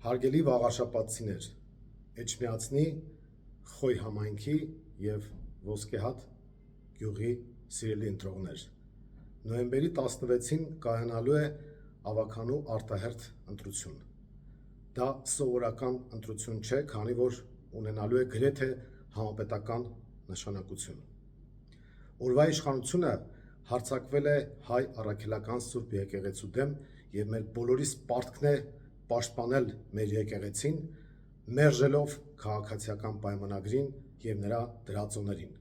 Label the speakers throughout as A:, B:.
A: Հարգելի վաղարշապատցիներ, Էջմիածնի Խոյ համայնքի և Ոսկեհատ գյուղի սիրելի ընտրողներ, նոյեմբերի 16-ին կայանալու է ավագանու արտահերթ ընտրություն։ Դա սովորական ընտրություն չէ, քանի որ ունենալու է գրեթե համապետական նշանակություն։ Օրվա իշխանությունը հարձակվել է հայ առաքելական Սուրբ եկեղեցու դեմ և մեր բոլորիս պարտքն է պաշտպանել մեր եկեղեցին, մերժելով քաղաքացիական պայմանագրին և նրա դրածոներին։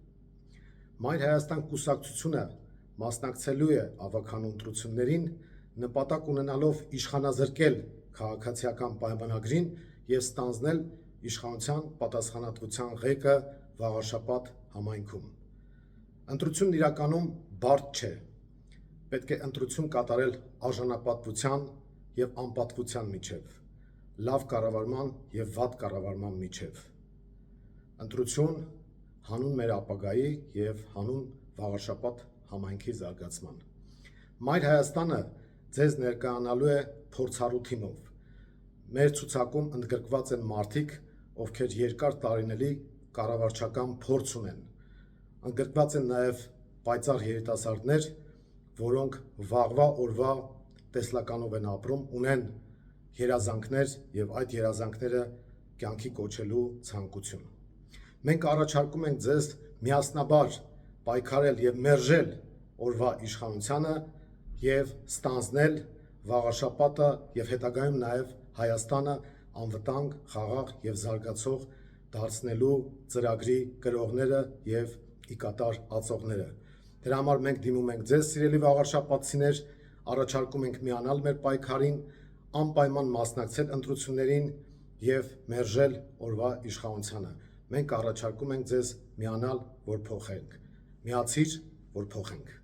A: Մայր Հայաստան կուսակցությունը մասնակցելու է ավագանու ընտրություններին, նպատակ ունենալով իշխանազրկել քաղաքացիական պայմանագրին և ստանձնել իշխանության պատասխանատվության ղեկը Վաղարշապատ համայնքում։ Ընտրությունն իրականում բարդ չէ, պետք է ընտրություն կատարել արժանապատվության և անպատվության միջև, լավ կառավարման և վատ կառավարման միջև։ Ընտրություն հանուն մեր ապագայի և հանուն Վաղարշապատ համայնքի զարգացման։ Մայր Հայաստանը ձեզ ներկայանալու է փորձառու թիմով։ Մեր ցուցակում ընդգրկված են մարդիկ, ովքեր երկար տարիների կառավարչական փորձ ունեն։ Ընդգրկված են նաև պայծառ երիտասարդներ, որոնք վաղվա օրվա տեսլականով են ապրում, ունեն երազանքներ և այդ երազանքները կյանքի կոչելու ցանկություն։ Մենք առաջարկում ենք ձեզ միասնաբար պայքարել և մերժել օրվա իշխանությանը և ստանձնել Վաղարշապատը և հետագայում նաև Հայաստանը անվտանգ, խաղաղ և զարգացող դարձնելու ծրագրի կրողները և ի կատար ածողները։ Դրա համար մենք դիմում ենք ձեզ, սիրելի վաղարշապատցիներ, առաջարկում ենք միանալ մեր պայքարին, անպայման մասնակցել ընտրություններին և մերժել օրվա իշխանությանը։ Մենք առաջարկում ենք ձեզ միանալ, որ փոխենք։ Միացիր, որ փոխենք։